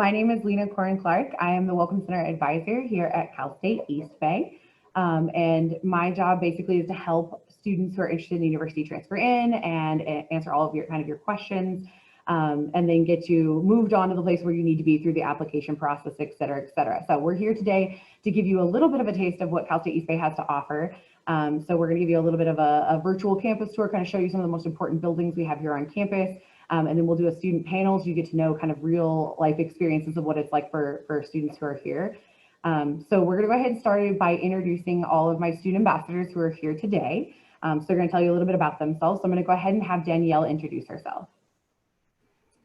My name is Lena Corin Clark. I am the Welcome Center Advisor here at Cal State East Bay. And my job basically is to help students who are interested in university transfer in and answer all of your your questions, and then get you moved on to the place where you need to be through the application process, et cetera, et cetera. So we're here today to give you a little bit of a taste of what Cal State East Bay has to offer. So we're going to give you a little bit of a virtual campus tour, kind of show you some of the most important buildings we have here on campus. And then we'll do a student panel so you get to know kind of real life experiences of what it's like for students who are here. So we're going to go ahead and start by introducing all of my student ambassadors who are here today. So they're going to tell you a little bit about themselves. So I'm going to go ahead and have Danielle introduce herself.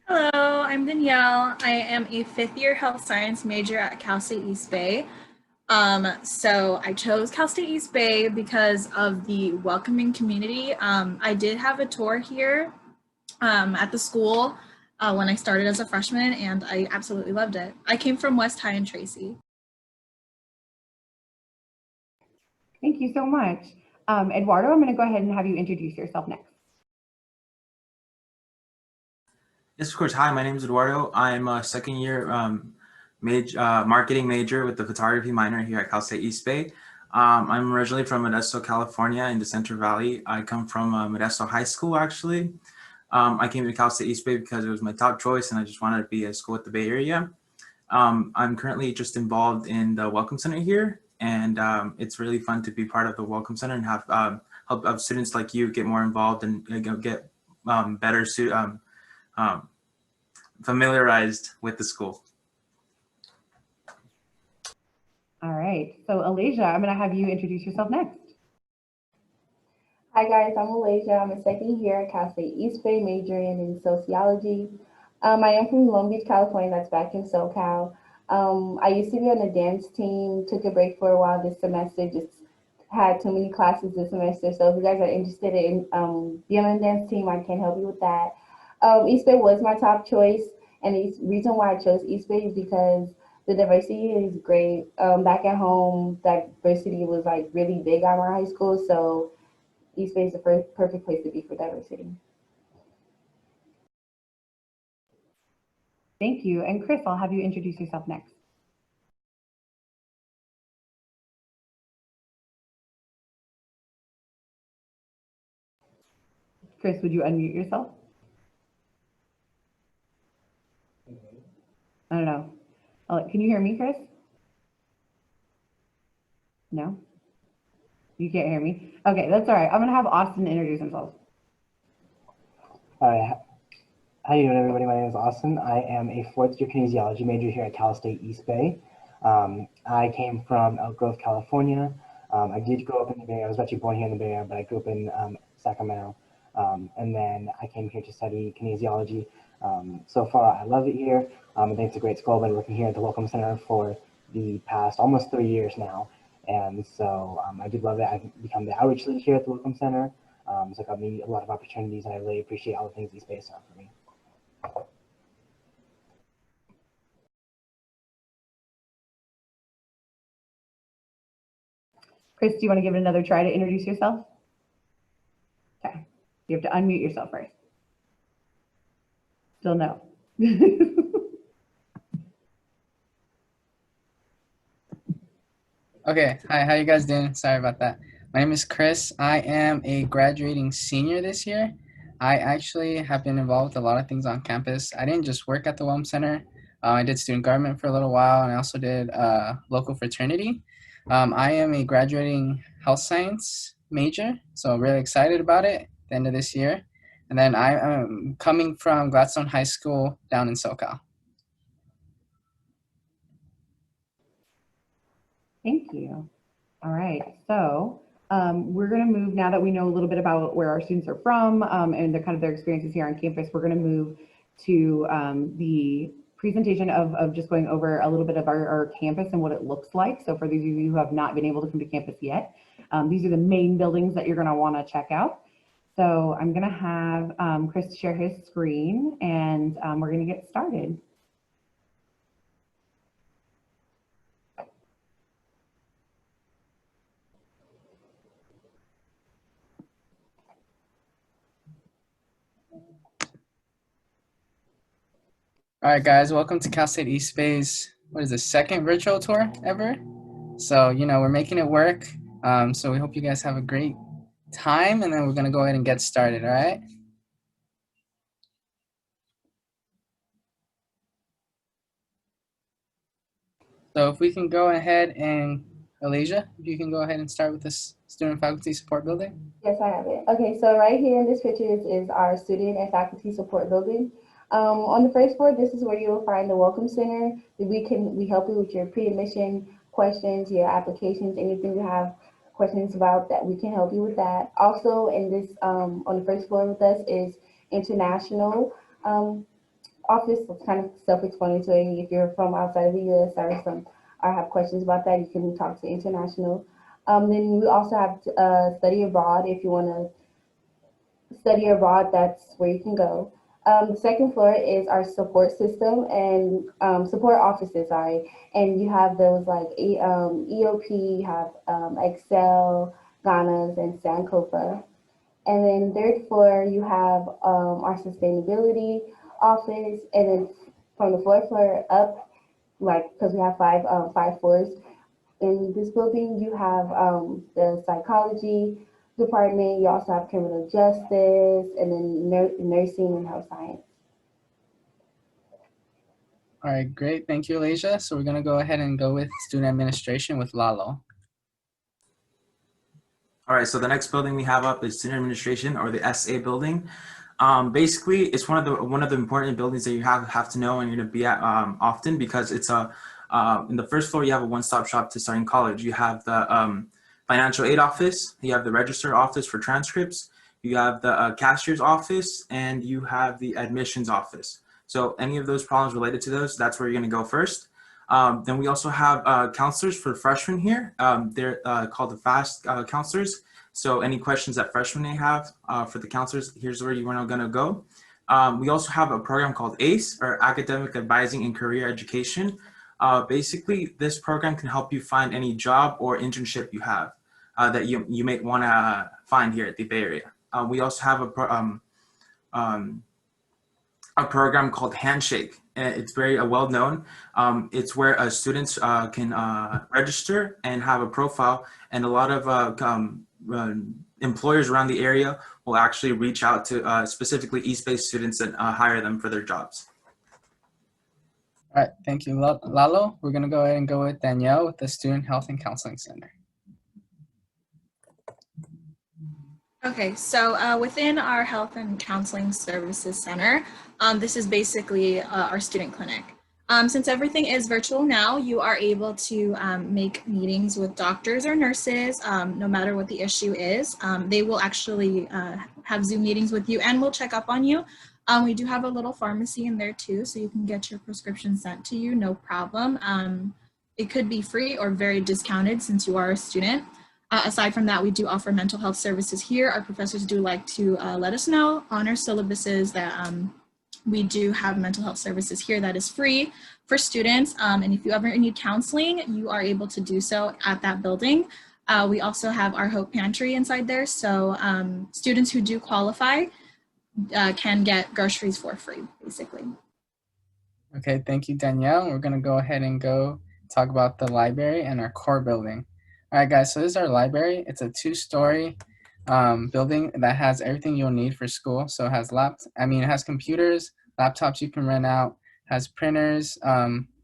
Hello, I'm Danielle. I am a fifth-year health science major at Cal State East Bay. So I chose Cal State East Bay because of the welcoming community. I did have a tour here at the school when I started as a freshman, and I absolutely loved it. I came from West High and Tracy. Thank you so much. Eduardo, I'm going to go ahead and have you introduce yourself next. Yes, of course. Hi, my name is Eduardo. I'm a second year marketing major with the photography minor here at Cal State East Bay. I'm originally from Modesto, California in the Central Valley. I come from Modesto High School, actually. I came to Cal State East Bay because it was my top choice and I just wanted to be at school at the Bay Area. I'm currently just involved in the Welcome Center here, and it's really fun to be part of the Welcome Center and have help students like you get more involved and get better familiarized with the school. All right, so Alasia, I'm going to have you introduce yourself next. Hi guys, I'm Alasia. I'm a second year at Cal State East Bay, majoring in sociology. I am from Long Beach, California. That's back in SoCal. I used to be on the dance team, took a break for a while this semester, just had too many classes this semester. So if you guys are interested in being on the dance team, I can help you with that. East Bay was my top choice, and the reason why I chose East Bay is because the diversity is great. Back at home, diversity was like really big at my high school, so East Bay is the perfect place to be for diversity. Thank you. And Chris, I'll have you introduce yourself next. Chris, would you unmute yourself? I don't know. Can you hear me, Chris? No? You can't hear me? Okay, that's all right. I'm going to have Austin introduce himself. All right. How you doing, everybody? My name is Austin. I am a fourth-year kinesiology major here at Cal State East Bay. I came from Elk Grove, California. I did grow up in the Bay Area. I was actually born here in the Bay Area, but I grew up in Sacramento. And then I came here to study kinesiology. So far, I love it here. I think it's a great school. I've been working here at the Welcome Center for the past almost 3 years now. And so I do love it. I've become the outreach lead here at the Welcome Center. So it got me a lot of opportunities, and I really appreciate all the things East Bay are for me. Chris, do you want to give it another try to introduce yourself? Okay, you have to unmute yourself first. Still no. Okay, hi, how you guys doing? Sorry about that. My name is Chris. I am a graduating senior this year. I actually have been involved with a lot of things on campus. I didn't just work at the WELM Center. I did student government for a little while, and I also did local fraternity. I am a graduating health science major, so I'm really excited about it at the end of this year. And then I am coming from Gladstone High School down in SoCal. Thank you. All right, so we're going to move, now that we know a little bit about where our students are from and their experiences here on campus, we're going to move to the presentation of just going over a little bit of our campus and what it looks like. So for those of you who have not been able to come to campus yet, these are the main buildings that you're going to want to check out. So I'm going to have Chris share his screen, and we're going to get started. All right, guys, welcome to Cal State East Bay's, what is the second virtual tour ever? So, we're making it work. So we hope you guys have a great time, and then we're gonna go ahead and get started, all right? So if we can go ahead and, Alasia, if you can go ahead and start with this student faculty support building. Yes, I have it. Okay, so right here in this picture is our student and faculty support building. On the first floor, this is where you will find the Welcome Center. We help you with your pre-admission questions, your applications, anything you have questions about that, we can help you with that. Also, in this on the first floor with us is international office. It's kind of self-explanatory. If you're from outside of the U.S. or have questions about that, you can talk to international. Then we also have study abroad. If you want to study abroad, that's where you can go. The second floor is our support system and support offices, sorry. And you have those like EOP, you have Excel, Ghana's, and Sankofa. And then third floor, you have our sustainability office. And then from the fourth floor up, like, because we have five floors, in this building, you have the psychology department. You also have criminal justice, and then nursing and health science. All right, great. Thank you, Alasia. So we're going to go ahead and go with student administration with Lalo. All right, so the next building we have up is student administration, or the SA building. Basically, it's one of the important buildings that you have to know and you're going to be at often, because it's in the first floor, you have a one-stop shop to starting college. You have the financial aid office, you have the register office for transcripts, you have the cashier's office, and you have the admissions office. So any of those problems related to those, that's where you're gonna go first. Then we also have counselors for freshmen here. They're called the FAST counselors. So any questions that freshmen may have for the counselors, here's where you are gonna go. We also have a program called ACE, or Academic Advising and Career Education. Basically, this program can help you find any job or internship you have that you may want to find here at the Bay Area. We also have a program called Handshake. It's very well known. It's where students can register and have a profile, and a lot of employers around the area will actually reach out to specifically East Bay students and hire them for their jobs. All right, thank you, Lalo. We're going to go ahead and go with Danielle with the Student Health and Counseling Center. Okay, so within our Health and Counseling Services Center, this is basically our student clinic. Since everything is virtual now, you are able to make meetings with doctors or nurses, no matter what the issue is. They will actually have Zoom meetings with you and will check up on you. We do have a little pharmacy in there too, so you can get your prescription sent to you, no problem. It could be free or very discounted since you are a student. Aside from that, we do offer mental health services here. Our professors do like to let us know on our syllabuses that we do have mental health services here that is free for students. And if you ever need counseling, you are able to do so at that building. We also have our Hope Pantry inside there. So students who do qualify can get groceries for free, basically. Okay, thank you, Danielle. We're gonna go ahead and go talk about the library and our core building. All right, guys, so this is our library. It's a 2-story building that has everything you'll need for school. So it has it has computers, laptops you can rent out, has printers,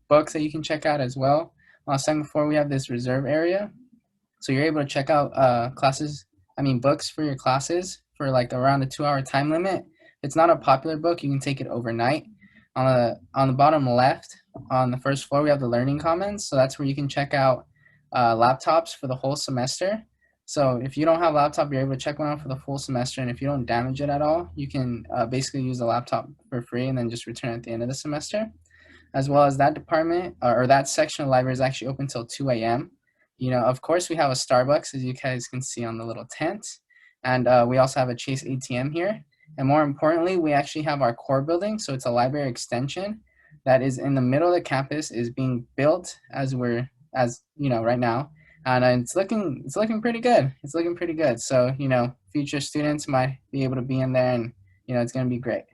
books that you can check out as well. On the second floor, we have this reserve area. So you're able to check out books for your classes for like around a 2-hour time limit. If it's not a popular book, you can take it overnight. On the bottom left, on the first floor, we have the Learning Commons. So that's where you can check out laptops for the whole semester. So if you don't have a laptop, you're able to check one out for the full semester. And if you don't damage it at all, you can basically use the laptop for free and then just return it at the end of the semester. As well as that department or that section of the library is actually open till 2 a.m. Of course, we have a Starbucks, as you guys can see on the little tent. And we also have a Chase ATM here. And more importantly, we actually have our core building. So it's a library extension that is in the middle of the campus, is being built right now. And it's looking pretty good. It's looking pretty good. So, future students might be able to be in there and, it's going to be great.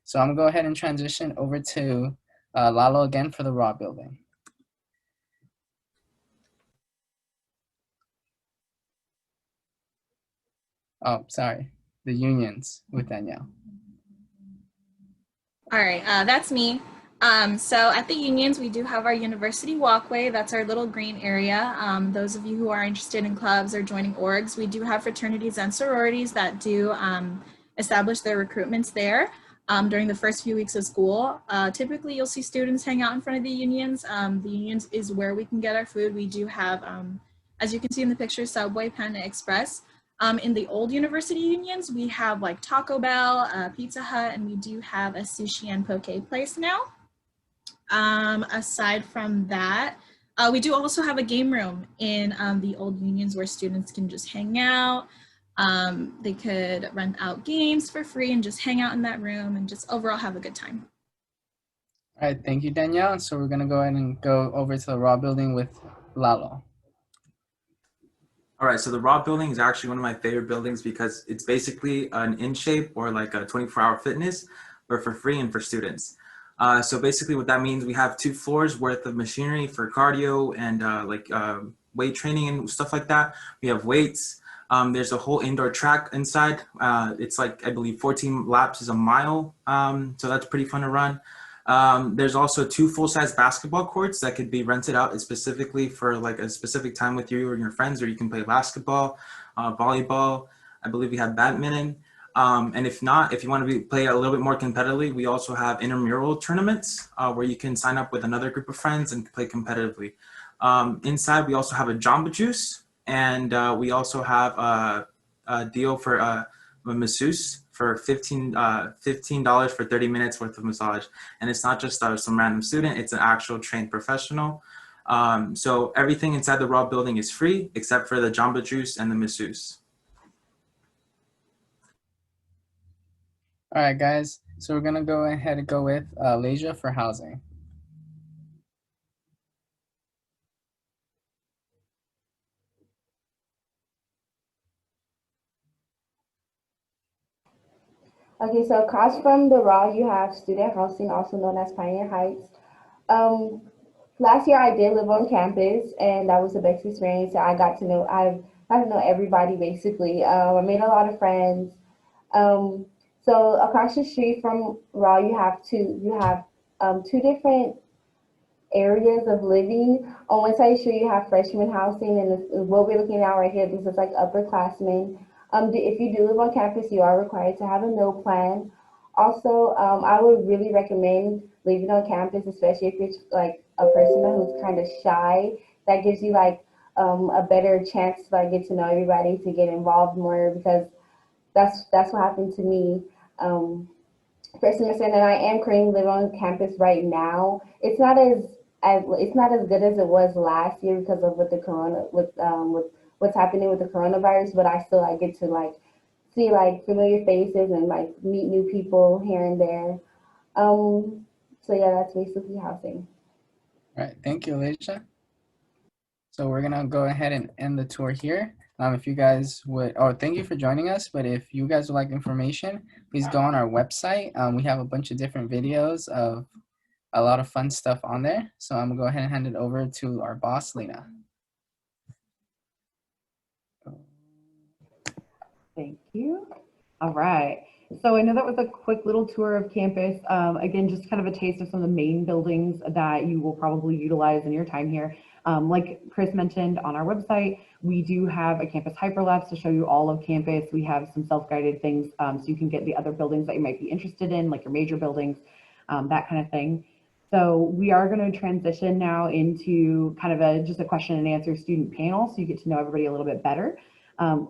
So I'm going to go ahead and transition over to Lalo again for the Raw building. Oh, sorry. The unions with Danielle. All right, that's me. So at the unions, we do have our university walkway. That's our little green area. Those of you who are interested in clubs or joining orgs, we do have fraternities and sororities that do establish their recruitments there during the first few weeks of school. Typically, you'll see students hang out in front of the unions. The unions is where we can get our food. We do have, as you can see in the picture, Subway, Panda Express. In the old university unions, we have like Taco Bell, Pizza Hut, and we do have a sushi and poke place now. Aside from that, we do also have a game room in the old unions where students can just hang out. They could rent out games for free and just hang out in that room and just overall have a good time. All right, thank you, Danielle. So we're gonna go ahead and go over to the Raw building with Lalo. All right, so the Raw building is actually one of my favorite buildings because it's basically an in shape or like a 24-hour fitness, but for free and for students. So basically what that means, we have 2 floors worth of machinery for cardio and weight training and stuff like that. We have weights. There's a whole indoor track inside. It's like, I believe 14 laps is a mile. So that's pretty fun to run. There's also 2 full-size basketball courts that could be rented out specifically for like a specific time with you or your friends, or you can play basketball, volleyball. I believe we have badminton. And if not, if you want to play a little bit more competitively, we also have intramural tournaments where you can sign up with another group of friends and play competitively. Inside, we also have a Jamba Juice, and we also have a deal for a masseuse for $15 for 30 minutes worth of massage. And it's not just some random student, it's an actual trained professional. So everything inside the Raw building is free except for the Jamba Juice and the masseuse. All right, guys. So we're gonna go ahead and go with Leisure for housing. Okay, so across from the Raw, you have student housing, also known as Pioneer Heights. Last year I did live on campus, and that was the best experience. I got to know everybody basically. I made a lot of friends. So across the street from Raw, you have two different areas of living. On one side, sure, you have freshman housing, and what we're looking at right here, this is like upperclassmen. If you do live on campus, you are required to have a meal plan. Also, I would really recommend living on campus, especially if you're like a person who's kind of shy. That gives you like a better chance to like get to know everybody, to get involved more, because that's what happened to me. First semester, and I am currently living on campus right now. It's not as good as it was last year because of with what's happening with the coronavirus. But I still like get to like see like familiar faces and like meet new people here and there. So yeah, that's basically housing. All right, thank you, Alicia. So we're gonna go ahead and end the tour here. If you guys would, thank you for joining us. But if you guys would like information, please go on our website. We have a bunch of different videos of a lot of fun stuff on there. So I'm gonna go ahead and hand it over to our boss, Lena. Thank you. All right. So I know that was a quick little tour of campus. Again, just kind of a taste of some of the main buildings that you will probably utilize in your time here. Like Chris mentioned, on our website, we do have a campus hyperlapse to show you all of campus. We have some self-guided things so you can get the other buildings that you might be interested in, like your major buildings, that kind of thing. So we are going to transition now into kind of just a question and answer student panel, so you get to know everybody a little bit better.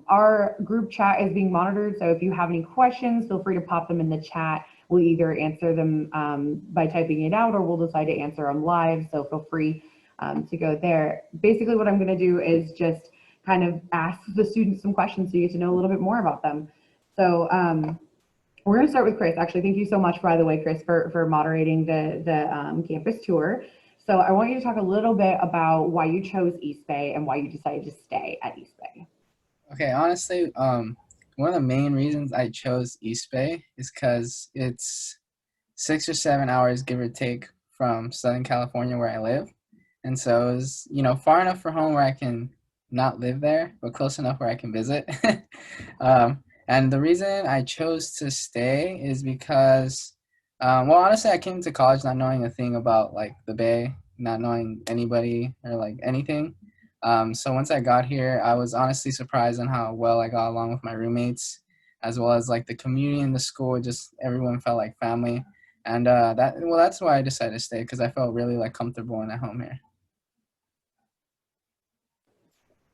Our group chat is being monitored, so if you have any questions, feel free to pop them in the chat. We'll either answer them by typing it out, or we'll decide to answer them live, so feel free to go there. Basically, what I'm going to do is just kind of ask the students some questions so you get to know a little bit more about them. So we're going to start with Chris. Actually, thank you so much, by the way, Chris, for moderating the campus tour. So I want you to talk a little bit about why you chose East Bay and why you decided to stay at East Bay. Okay, honestly, one of the main reasons I chose East Bay is because it's 6 or 7 hours, give or take, from Southern California where I live. And so it was, far enough from home where I can not live there, but close enough where I can visit. And the reason I chose to stay is because, well, honestly, I came to college not knowing a thing about like the Bay, not knowing anybody or like anything. So once I got here, I was honestly surprised on how well I got along with my roommates, as well as like the community in the school. Just everyone felt like family, and that's why I decided to stay, because I felt really like comfortable and at home here.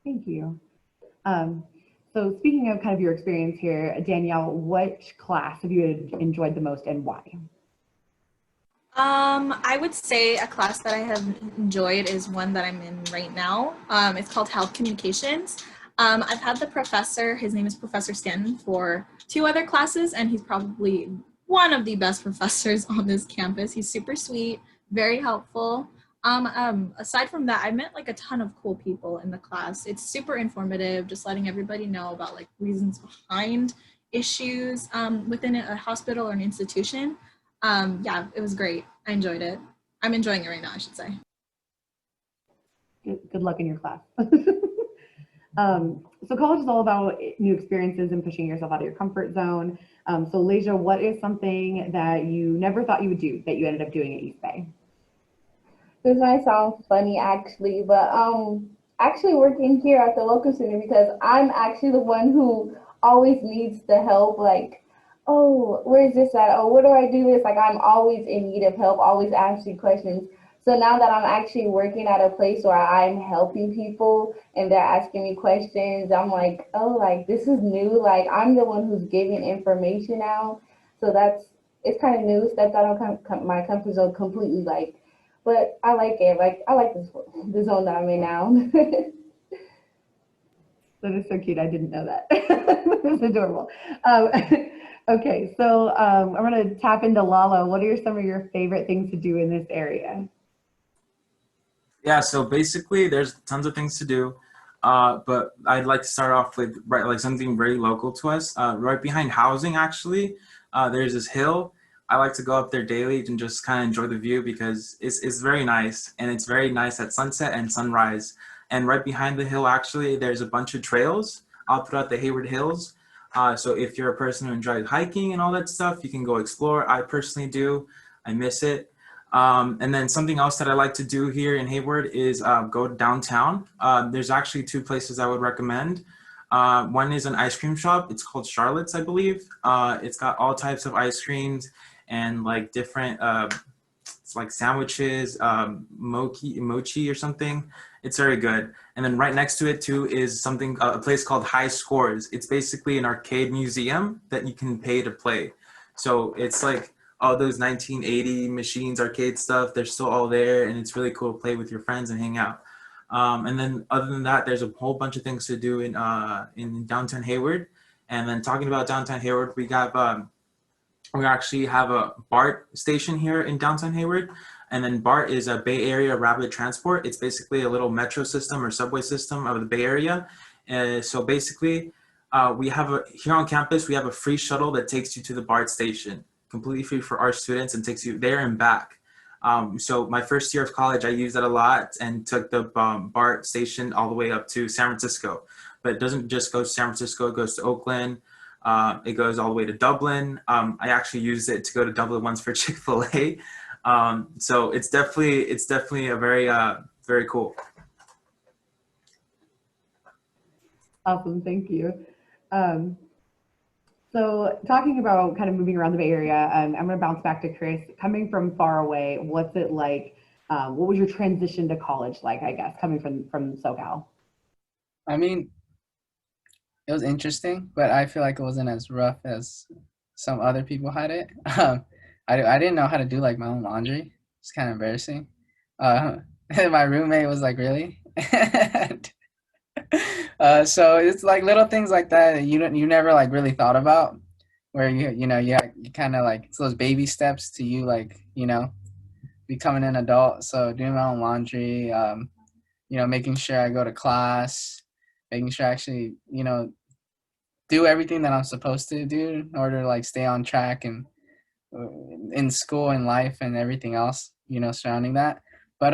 Thank you. So speaking of kind of your experience here, Danielle, which class have you enjoyed the most and why? I would say a class that I have enjoyed is one that I'm in right now. It's called Health Communications. I've had the professor, his name is Professor Stanton, for 2 other classes, and he's probably one of the best professors on this campus. He's super sweet, very helpful. Aside from that, I met like a ton of cool people in the class. It's super informative, just letting everybody know about like reasons behind issues within a hospital or an institution. Yeah, it was great. I enjoyed it. I'm enjoying it right now, I should say. Good luck in your class. So college is all about new experiences and pushing yourself out of your comfort zone. So Leja, what is something that you never thought you would do that you ended up doing at East Bay? This might sound funny actually, but actually working here at the Welcome Center, because I'm actually the one who always needs the help. Like, oh, where's this at? Oh, what do I do this? Like, I'm always in need of help, always asking questions. So now that I'm actually working at a place where I'm helping people and they're asking me questions, I'm like, oh, like this is new. Like I'm the one who's giving information out. So it's kind of new, stepped out of my comfort zone completely. Like, but I like it. Like I like the zone that I'm in now. That is so cute. I didn't know that. It's adorable. Okay, so I'm going to tap into Lala. What are some of your favorite things to do in this area? Yeah, so basically there's tons of things to do, but I'd like to start off with like something very local to us. Right behind housing, actually, there's this hill. I like to go up there daily and just kind of enjoy the view because it's very nice, and it's very nice at sunset and sunrise. And right behind the hill, actually, there's a bunch of trails all throughout the Hayward Hills. So if you're a person who enjoys hiking and all that stuff, you can go explore. I personally do. I miss it. And then something else that I like to do here in Hayward is go downtown. There's actually 2 places I would recommend. One is an ice cream shop. It's called Charlotte's, I believe. It's got all types of ice creams and like different, it's like sandwiches, mochi or something. It's very good. And then right next to it too is a place called High Scores. It's basically an arcade museum that you can pay to play. So it's like all those 1980 machines, arcade stuff, they're still all there, and it's really cool to play with your friends and hang out. And then other than that, there's a whole bunch of things to do in downtown Hayward. And then talking about downtown Hayward, we actually have a BART station here in downtown Hayward. And then BART is a Bay Area Rapid Transport. It's basically a little metro system or subway system of the Bay Area. So basically, here on campus, we have a free shuttle that takes you to the BART station, completely free for our students, and takes you there and back. So my first year of college, I used that a lot and took the BART station all the way up to San Francisco. But it doesn't just go to San Francisco, it goes to Oakland. It goes all the way to Dublin. I actually used it to go to Dublin once for Chick-fil-A. So it's definitely a very cool. Awesome, thank you. So talking about kind of moving around the Bay Area, I'm going to bounce back to Chris. Coming from far away, what's it like? What was your transition to college like, I guess, coming from SoCal? I mean, it was interesting, but I feel like it wasn't as rough as some other people had it. I didn't know how to do like my own laundry. It's kind of embarrassing. And my roommate was like, really? So it's like little things like that you never like really thought about, where you kind of like, it's those baby steps to you like becoming an adult. So doing my own laundry, making sure I go to class, making sure I actually do everything that I'm supposed to do in order to like stay on track and in school and life and everything else. surrounding that. But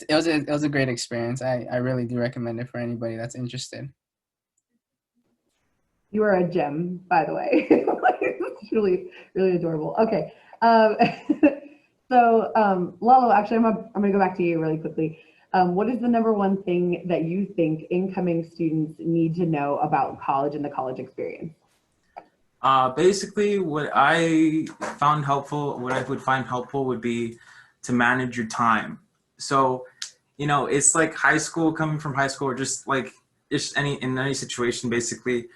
it was a great experience. I really do recommend it for anybody that's interested. You are a gem, by the way. Like, it's really, really adorable. Okay. Um, Lalo, actually, I'm going to go back to you really quickly. What is the number one thing that you think incoming students need to know about college and the college experience? Basically, what I found helpful, what I would find helpful would be to manage your time. So, it's like high school, coming from high school, or just like just in any situation, basically,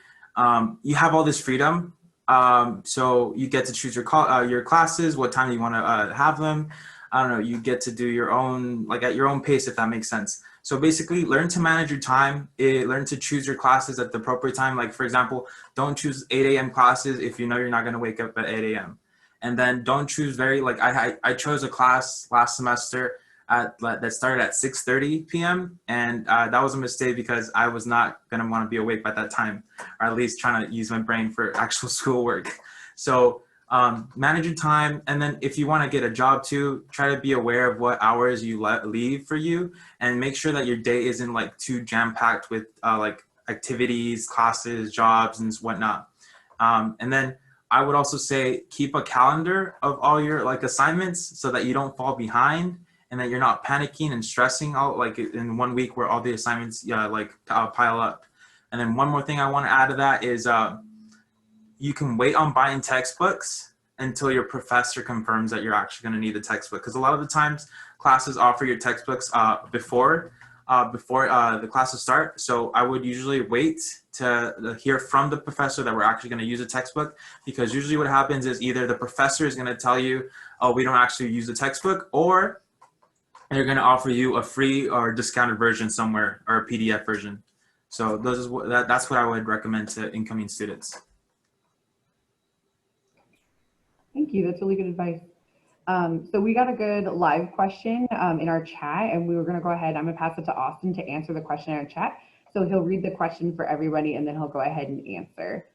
you have all this freedom. So you get to choose your classes, what time you want to have them. I don't know. You get to do your own, like at your own pace, if that makes sense. So basically, learn to manage your time. Learn to choose your classes at the appropriate time. Like, for example, don't choose 8 a.m. classes if you know you're not going to wake up at 8 a.m. And then don't choose like I chose a class last semester that started at 6:30 p.m. and that was a mistake because I was not going to want to be awake by that time, or at least trying to use my brain for actual schoolwork. So manage your time, and then if you want to get a job too, try to be aware of what hours you leave for you, and make sure that your day isn't like too jam-packed with like activities, classes, jobs, and whatnot. And then I would also say keep a calendar of all your like assignments so that you don't fall behind and that you're not panicking and stressing out like in 1 week where all the assignments pile up. And then one more thing I want to add to that is you can wait on buying textbooks until your professor confirms that you're actually going to need the textbook. Because a lot of the times classes offer your textbooks before the classes start. So I would usually wait to hear from the professor that we're actually going to use a textbook, because usually what happens is either the professor is going to tell you, oh, we don't actually use the textbook, or they're going to offer you a free or discounted version somewhere, or a PDF version. So that's what I would recommend to incoming students. Thank you. That's really good advice. So we got a good live question in our chat, and we were going to go ahead. I'm going to pass it to Austin to answer the question in our chat. So he'll read the question for everybody, and then he'll go ahead and answer.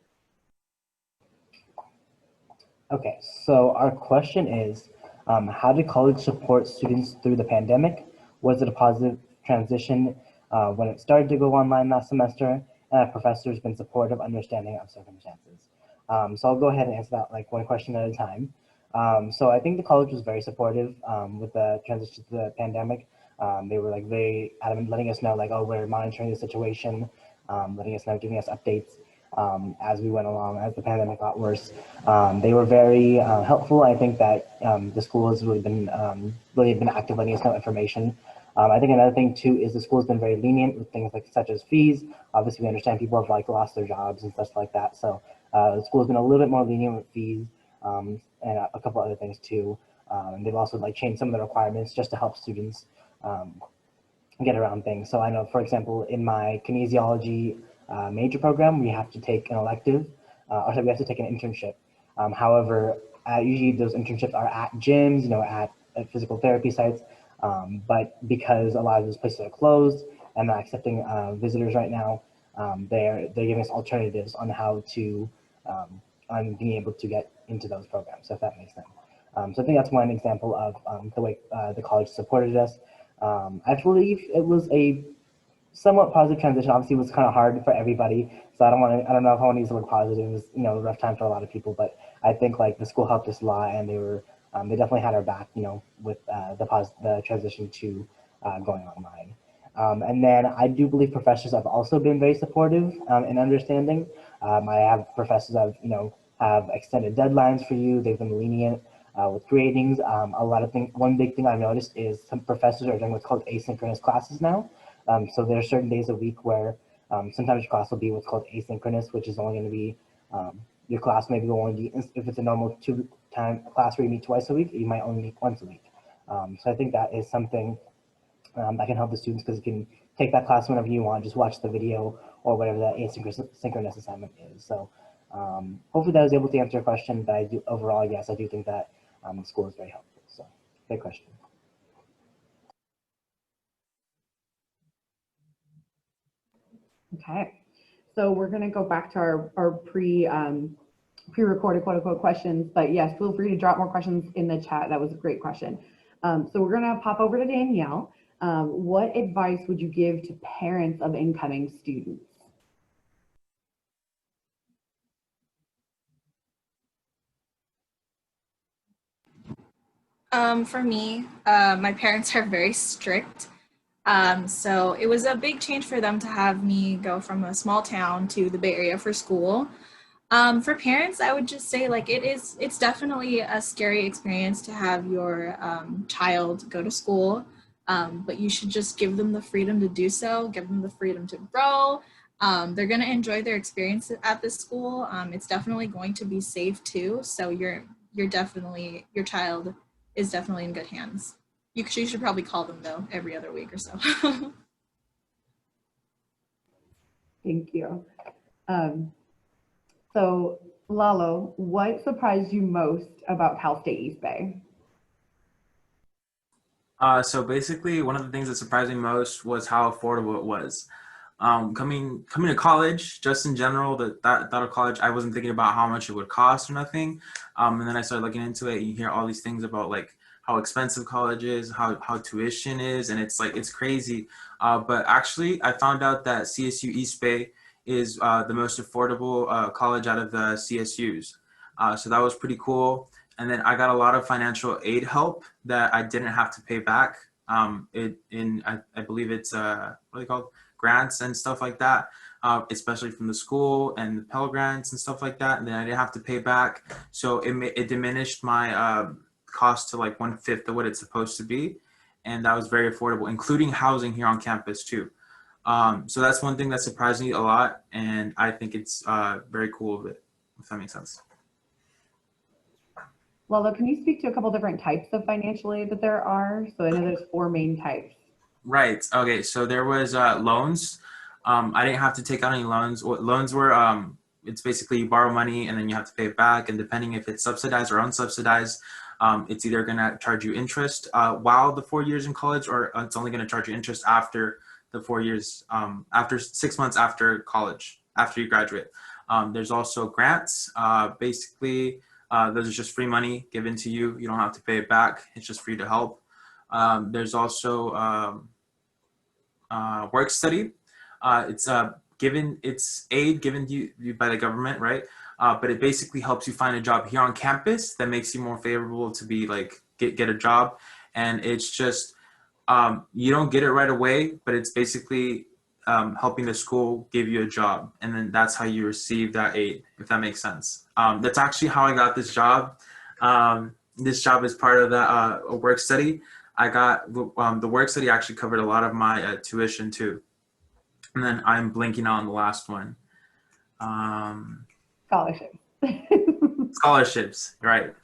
Okay, so our question is, how did college support students through the pandemic? Was it a positive transition when it started to go online last semester? And have professors been supportive, understanding of circumstances? So I'll go ahead and answer that like one question at a time. So I think the college was very supportive with the transition to the pandemic. They were like very adamant, letting us know like, oh, we're monitoring the situation, letting us know, giving us updates as we went along, as the pandemic got worse. They were very helpful. I think that the school has really been active, letting us know information. I think another thing too is the school has been very lenient with things like such as fees. Obviously, we understand people have like lost their jobs and stuff like that. So the school has been a little bit more lenient with fees and a couple other things too. And they've also like changed some of the requirements just to help students get around things. So I know, for example, in my kinesiology major program, we have to take an elective, we have to take an internship. However, usually those internships are at gyms, at physical therapy sites. But because a lot of those places are closed and not accepting visitors right now, they're giving us alternatives on how to on being able to get into those programs, if that makes sense. So I think that's one example of the way the college supported us. I believe it was a somewhat positive transition. Obviously, it was kind of hard for everybody, so I don't know if I want to use the word positive. It was a rough time for a lot of people, but I think like the school helped us a lot, and they definitely had our back, with the transition to going online. And then I do believe professors have also been very supportive and understanding. I have professors that have extended deadlines for you. They've been lenient with gradings. A lot of things. One big thing I've noticed is some professors are doing what's called asynchronous classes now. So there are certain days a week where sometimes your class will be what's called asynchronous, which is only going to be your class maybe will only be, if it's a normal 2-time class where you meet twice a week, you might only meet once a week. So I think that is something that can help the students, because you can take that class whenever you want, just watch the video or whatever that asynchronous assignment is. So hopefully that was able to answer your question, but I do overall, yes, I do think that the school is very helpful. So great question. Okay, so we're going to go back to our pre-recorded quote unquote questions, but yes, feel free to drop more questions in the chat. That was a great question. So we're gonna pop over to Danielle. What advice would you give to parents of incoming students? For me, my parents are very strict. So it was a big change for them to have me go from a small town to the Bay Area for school. For parents, I would just say like it's definitely a scary experience to have your child go to school, but you should just give them the freedom to do so, give them the freedom to grow. They're going to enjoy their experience at this school. It's definitely going to be safe too. So you're definitely, your child is definitely in good hands. You should probably call them though every other week or so. Thank you. So Lalo, what surprised you most about Cal State East Bay? So basically, one of the things that surprised me most was how affordable it was. Coming to college, just in general, that thought of college, I wasn't thinking about how much it would cost or nothing. And then I started looking into it. You hear all these things about like how expensive college is, how tuition is, and it's like it's crazy. But actually, I found out that CSU East Bay is the most affordable college out of the CSUs. So that was pretty cool. And then I got a lot of financial aid help that I didn't have to pay back. I believe it's what are they called, grants and stuff like that, especially from the school and the Pell Grants and stuff like that. And then I didn't have to pay back, so it diminished my cost to like 1/5 of what it's supposed to be, and that was very affordable, including housing here on campus too. So that's one thing that surprised me a lot, and I think it's very cool of it, if that makes sense. Lalo, can you speak to a couple different types of financial aid that there are? So I know there's 4 main types. Right. Okay. So there was loans. I didn't have to take out any loans. What loans were, it's basically you borrow money and then you have to pay it back. And depending if it's subsidized or unsubsidized, it's either going to charge you interest while the 4 years in college, or it's only going to charge you interest after the 4 years, after 6 months after college, after you graduate. There's also grants. Basically, those are just free money given to you. You don't have to pay it back. It's just free to help. There's also work study. It's aid given to you by the government, right? But it basically helps you find a job here on campus that makes you more favorable to be like get a job. And it's just you don't get it right away, but it's basically helping the school give you a job, and then that's how you receive that aid, if that makes sense. That's actually how I got this job. This job is part of the work study. I got the work study actually covered a lot of my tuition too. And then I'm blinking on the last one. Scholarships. Scholarships, right.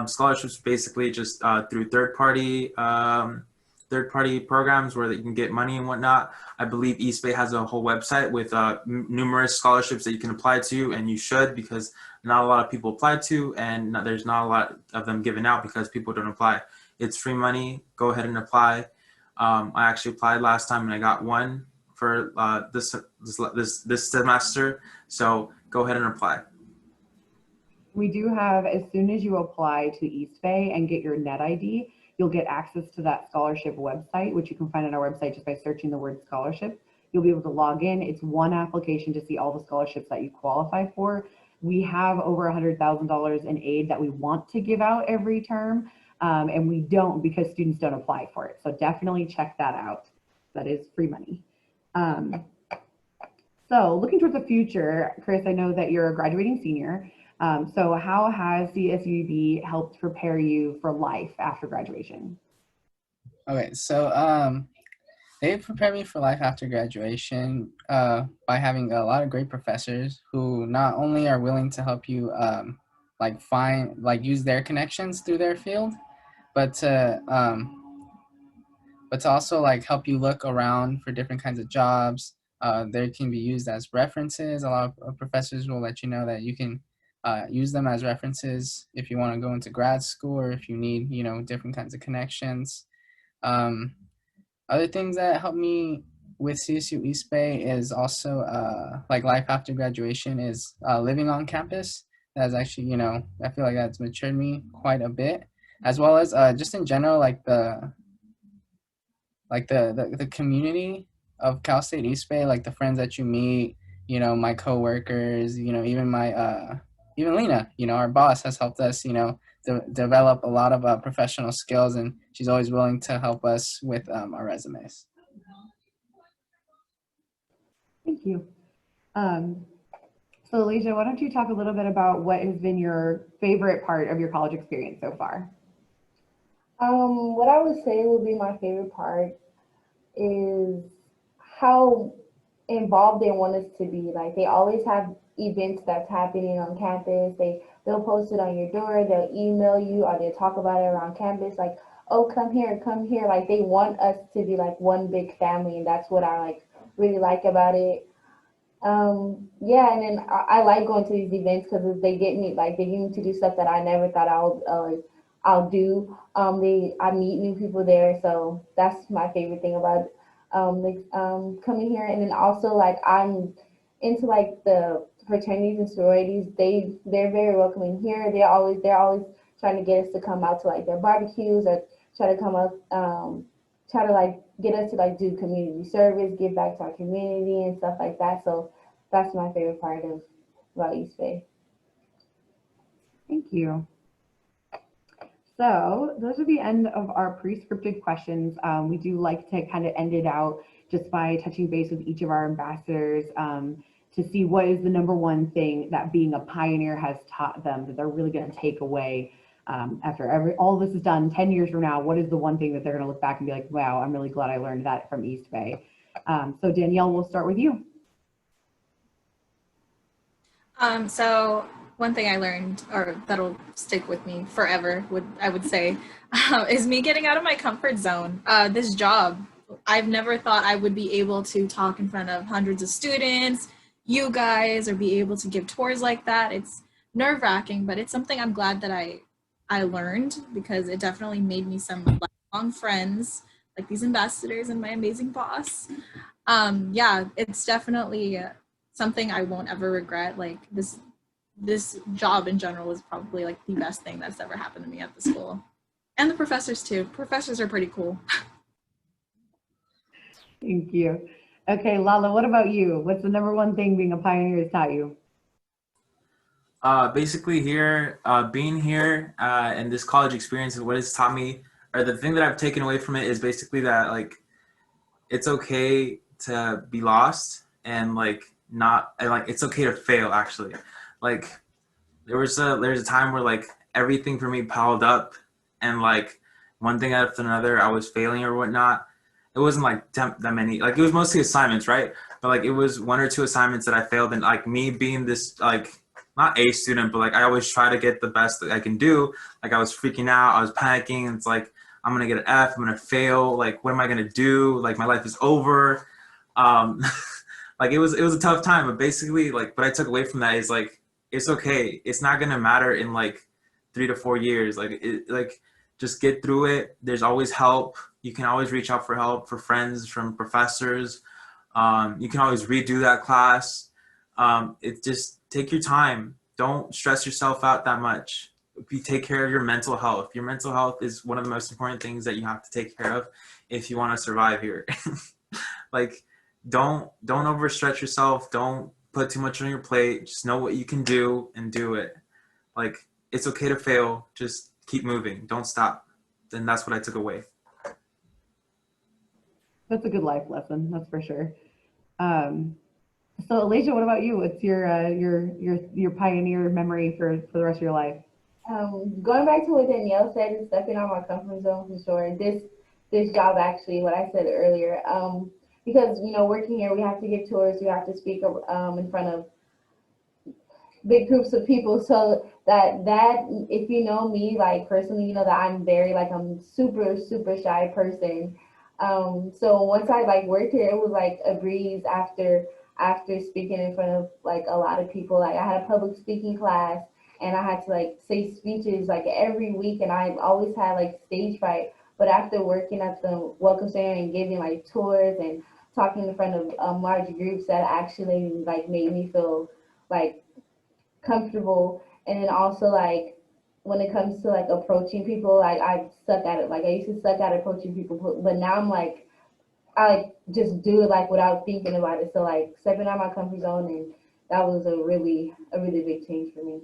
Scholarships basically just through third-party programs where you can get money and whatnot. I believe East Bay has a whole website with numerous scholarships that you can apply to, and you should, because not a lot of people apply to, and there's not a lot of them given out because people don't apply. It's free money. Go ahead and apply. I actually applied last time and I got one for this semester. So go ahead and apply. We do have, as soon as you apply to East Bay and get your net ID, you'll get access to that scholarship website, which you can find on our website just by searching the word scholarship. You'll be able to log in. It's one application to see all the scholarships that you qualify for. We have over $100,000 in aid that we want to give out every term, and we don't because students don't apply for it. So definitely check that out. That is free money. So looking towards the future, Chris, I know that you're a graduating senior. So how has CSUEB helped prepare you for life after graduation? Okay, so they prepared me for life after graduation by having a lot of great professors who not only are willing to help you use their connections through their field, but to also like help you look around for different kinds of jobs. They can be used as references. A lot of professors will let you know that you can use them as references if you want to go into grad school or if you need, different kinds of connections. Other things that help me with CSU East Bay is also like life after graduation is living on campus. That's actually, I feel like that's matured me quite a bit. as well as just in general, like the community of Cal State East Bay, like the friends that you meet, my coworkers, even my even Lena, our boss has helped us, develop a lot of professional skills, and she's always willing to help us with our resumes. Thank you. So Alicia, why don't you talk a little bit about what has been your favorite part of your college experience so far? What I would say would be my favorite part is how involved they want us to be. Like they always have events that's happening on campus. They'll post it on your door, they'll email you, or they'll talk about it around campus. Like, oh, come here, come here. Like they want us to be like one big family, and that's what I like really like about it. Yeah, and then I like going to these events because they get me to do stuff that I never thought I'll do. I meet new people there, so that's my favorite thing about coming here. And then also like I'm into like the fraternities and sororities. They're very welcoming here. They're always trying to get us to come out to like their barbecues or try to come up try to like get us to like do community service, give back to our community and stuff like that. So that's my favorite part of about East Bay. Thank you. So those are the end of our pre-scripted questions. We do like to kind of end it out just by touching base with each of our ambassadors to see what is the number one thing that being a pioneer has taught them that they're really going to take away after all this is done 10 years from now. What is the one thing that they're going to look back and be like, wow, I'm really glad I learned that from East Bay. So Danielle, we'll start with you. So one thing I learned, or that'll stick with me forever, I would say, is me getting out of my comfort zone. This job, I've never thought I would be able to talk in front of hundreds of students, you guys, or be able to give tours like that. It's nerve-wracking, but it's something I'm glad that I learned, because it definitely made me some lifelong friends, like these ambassadors and my amazing boss. Yeah, it's definitely something I won't ever regret. Like this job in general is probably like the best thing that's ever happened to me at the school. And the professors too. Professors are pretty cool. Thank you. Okay, Lala, what about you? What's the number one thing being a pioneer has taught you? Basically here, being here and this college experience and what it's taught me, or the thing that I've taken away from it is basically that like it's okay to be lost and like not and like it's okay to fail actually. Like there's a time where like everything for me piled up and like one thing after another I was failing or whatnot. It wasn't like that many, like it was mostly assignments, right? But like it was one or two assignments that I failed, and like me being this like not A student, but like I always try to get the best that I can do. Like I was freaking out, I was panicking, and it's like I'm gonna get an F, I'm gonna fail. Like what am I gonna do? Like my life is over. Um, like it was a tough time, but basically like what I took away from that is like it's okay. It's not gonna matter in like 3 to 4 years. Like just get through it. There's always help. You can always reach out for help, for friends, from professors. You can always redo that class. It just take your time. Don't stress yourself out that much. You take care of your mental health. Your mental health is one of the most important things that you have to take care of if you want to survive here. Like, don't overstretch yourself. Don't put too much on your plate. Just know what you can do and do it. Like, it's okay to fail. Just keep moving. Don't stop. And that's what I took away. That's a good life lesson, that's for sure. So Alicia, what about you? What's your pioneer memory for the rest of your life? Going back to what Danielle said, is stepping out my comfort zone for sure. This job actually, what I said earlier, because working here, we have to give tours, we have to speak in front of big groups of people. So that if you know me like personally, you know that I'm super shy person. So once I like worked here, it was like a breeze after speaking in front of like a lot of people. Like I had a public speaking class and I had to like say speeches like every week, and I always had like stage fright. But after working at the Welcome Center and giving like tours and talking in front of large groups, that actually like made me feel like comfortable. And then also like when it comes to like approaching people, like I suck at it. Like I used to suck at approaching people, but now I'm like I like just do it like without thinking about it. So like stepping out my comfort zone, and that was a really big change for me.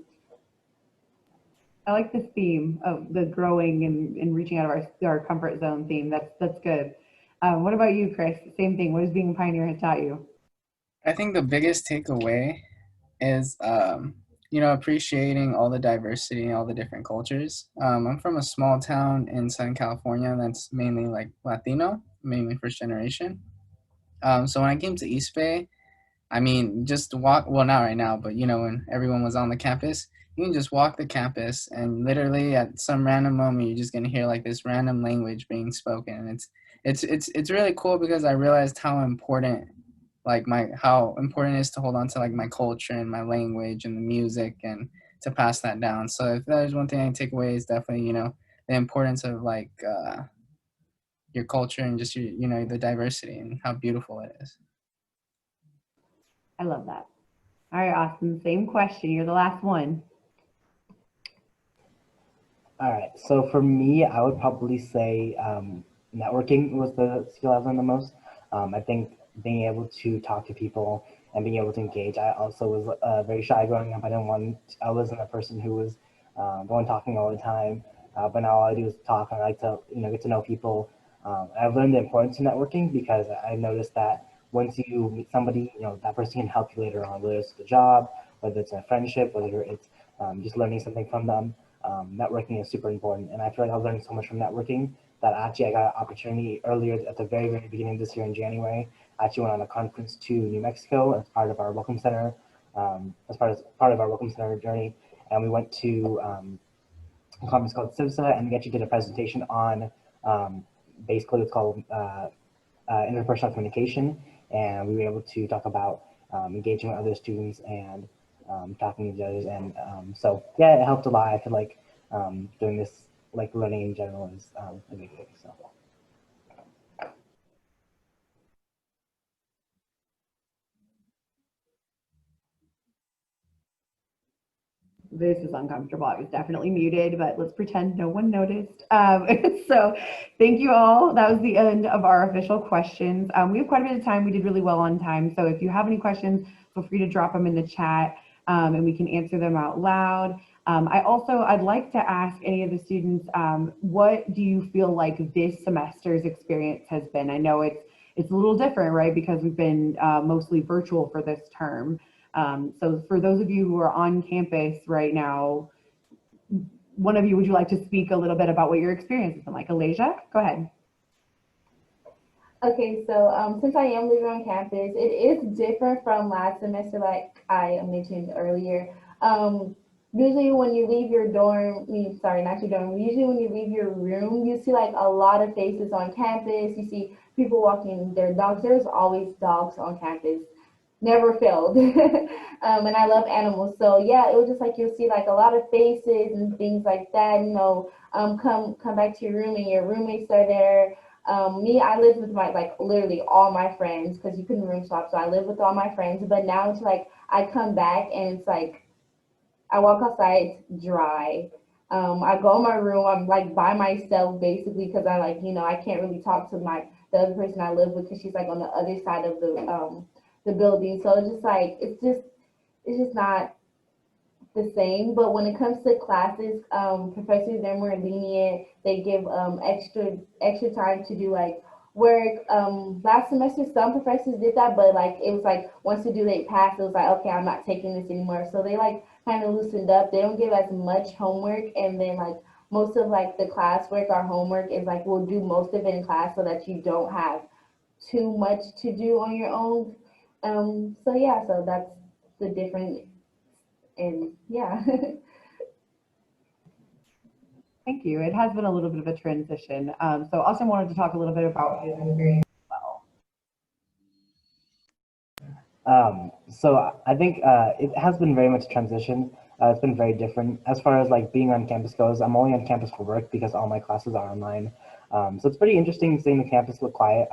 I like this theme of the growing and reaching out of our comfort zone theme. That's good. What about you, Chris? Same thing. What has being a pioneer have taught you? I think the biggest takeaway is appreciating all the diversity and all the different cultures. I'm from a small town in Southern California that's mainly like Latino, mainly first generation. So when I came to East Bay, I mean, just walk, well, not right now, but when everyone was on the campus, you can just walk the campus and literally at some random moment, you're just going to hear like this random language being spoken. And it's really cool because I realized how important how important it is to hold on to like my culture and my language and the music and to pass that down. So if there's one thing I take away is definitely, the importance of your culture and just the diversity and how beautiful it is. I love that. All right, Austin, same question. You're the last one. All right. So for me, I would probably say networking was the skill I've learned the most. I think being able to talk to people and being able to engage. I also was very shy growing up. I wasn't a person who was the one talking all the time. But now all I do is talk, and I like to, get to know people. I've learned the importance of networking because I noticed that once you meet somebody, that person can help you later on, whether it's the job, whether it's a friendship, whether it's just learning something from them. Networking is super important, and I feel like I've learned so much from networking that actually I got an opportunity earlier at the very, very beginning of this year in January. I actually went on a conference to New Mexico as part of our Welcome Center, part of our Welcome Center journey, and we went to a conference called CIVSA, and we actually did a presentation on basically what's called interpersonal communication, and we were able to talk about engaging with other students and talking to judges, and so yeah, it helped a lot. I feel like doing this, like learning in general, is a big thing. So. This is uncomfortable. I was definitely muted, but let's pretend no one noticed. So thank you all. That was the end of our official questions. We have quite a bit of time. We did really well on time. So if you have any questions, feel free to drop them in the chat and we can answer them out loud. I'd like to ask any of the students, what do you feel like this semester's experience has been? I know it's a little different, right? Because we've been mostly virtual for this term. So for those of you who are on campus right now, one of you, would you like to speak a little bit about what your experience has been like? Alasia, go ahead. Okay, so since I am living on campus, it is different from last semester, like I mentioned earlier. Usually when you leave your dorm, sorry, not your dorm, usually when you leave your room, you see like a lot of faces on campus. You see people walking their dogs. There's always dogs on campus. Never failed. And I love animals. So yeah, it was just like you'll see like a lot of faces and things like that, come back to your room and your roommates are there. I lived with my like literally all my friends because you couldn't room swap. So I lived with all my friends. But now it's like I come back and it's like I walk outside, it's dry. I go in my room, I'm like by myself basically because I I can't really talk to the other person I live with because she's like on the other side of the building. So it's just like it's just not the same. But when it comes to classes, professors, they're more lenient. They give extra time to do like work. Last semester some professors did that, but like it was like once the due date passed, it was like, okay, I'm not taking this anymore. So they like kind of loosened up. They don't give as much homework, and then like most of like the classwork or homework is like we'll do most of it in class so that you don't have too much to do on your own. So yeah, so that's the difference, and yeah. Thank you. It has been a little bit of a transition. So Austin wanted to talk a little bit about his experience as well. So I think it has been very much a transition. It's been very different as far as like being on campus goes. I'm only on campus for work because all my classes are online. So it's pretty interesting seeing the campus look quiet.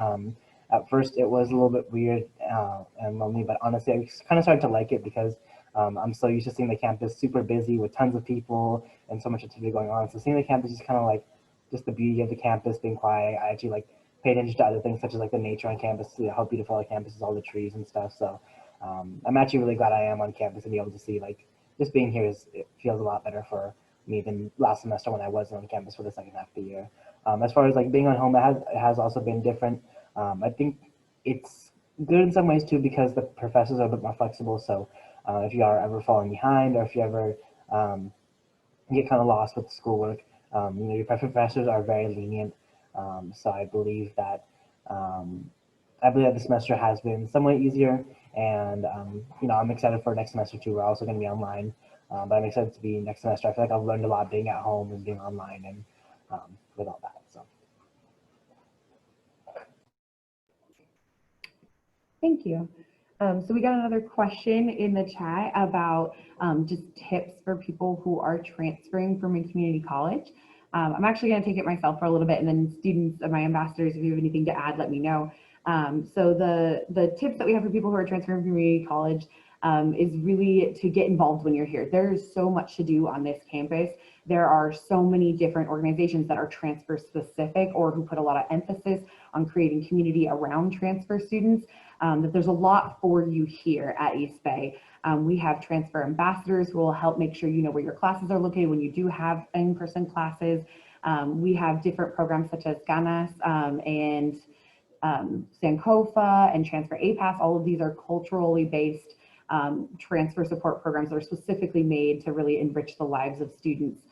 At first, it was a little bit weird and lonely, but honestly, I kind of started to like it because I'm so used to seeing the campus super busy with tons of people and so much activity going on. So seeing the campus is kind of like just the beauty of the campus being quiet. I actually like pay attention to other things such as like the nature on campus, see how beautiful the campus is, all the trees and stuff. So I'm actually really glad I am on campus and be able to see like just being here it feels a lot better for me than last semester when I wasn't on campus for the second half of the year. As far as like being on home, it has also been different. I think it's good in some ways too because the professors are a bit more flexible. So if you are ever falling behind or if you ever get kind of lost with schoolwork, your professors are very lenient. So I believe that the semester has been somewhat easier, and I'm excited for next semester too. We're also going to be online, but I'm excited to be next semester. I feel like I've learned a lot being at home and being online and with all that. So. Thank you. So we got another question in the chat about just tips for people who are transferring from a community college. I'm actually going to take it myself for a little bit, and then students and my ambassadors, if you have anything to add, let me know. So the tips that we have for people who are transferring from community college is really to get involved when you're here. There's so much to do on this campus. There are so many different organizations that are transfer specific or who put a lot of emphasis on creating community around transfer students, that there's a lot for you here at East Bay. We have transfer ambassadors who will help make sure you know where your classes are located when you do have in-person classes. We have different programs such as Ganas and Sankofa and Transfer APAS. All of these are culturally based transfer support programs that are specifically made to really enrich the lives of students.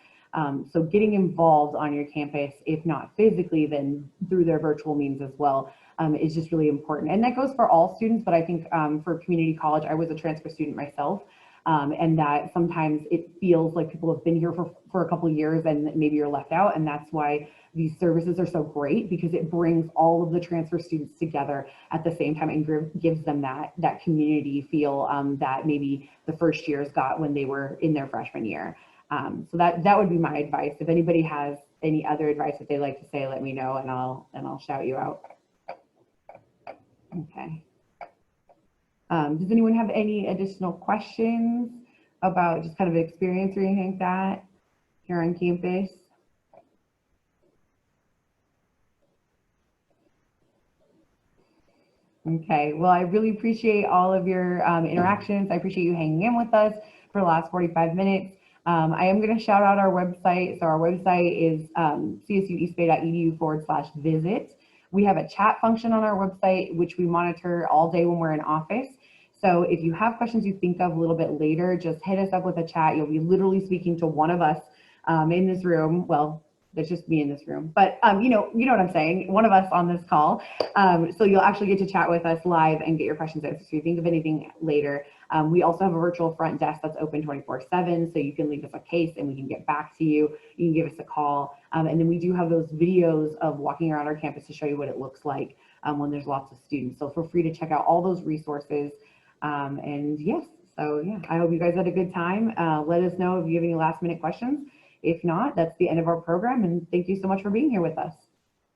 So getting involved on your campus, if not physically, then through their virtual means as well, is just really important. And that goes for all students, but I think for community college, I was a transfer student myself. And that sometimes it feels like people have been here for a couple of years and maybe you're left out. And that's why these services are so great, because it brings all of the transfer students together at the same time and gives them that community feel that maybe the first years got when they were in their freshman year. So that would be my advice. If anybody has any other advice that they'd like to say, let me know and I'll shout you out. Okay. Does anyone have any additional questions about just kind of experience or anything like that here on campus? Okay, well, I really appreciate all of your interactions. I appreciate you hanging in with us for the last 45 minutes. I am going to shout out our website. So our website is csueeb.edu/visit. We have a chat function on our website, which we monitor all day when we're in office. So if you have questions you think of a little bit later, just hit us up with a chat. You'll be literally speaking to one of us in this room. Well, there's just me in this room, but you know what I'm saying, one of us on this call. So you'll actually get to chat with us live and get your questions answered. So if you think of anything later, we also have a virtual front desk that's open 24/7. So you can leave us a case and we can get back to you. You can give us a call. And then we do have those videos of walking around our campus to show you what it looks like when there's lots of students. So feel free to check out all those resources. And yes, so yeah, I hope you guys had a good time. Let us know if you have any last minute questions. If not, that's the end of our program, and thank you so much for being here with us.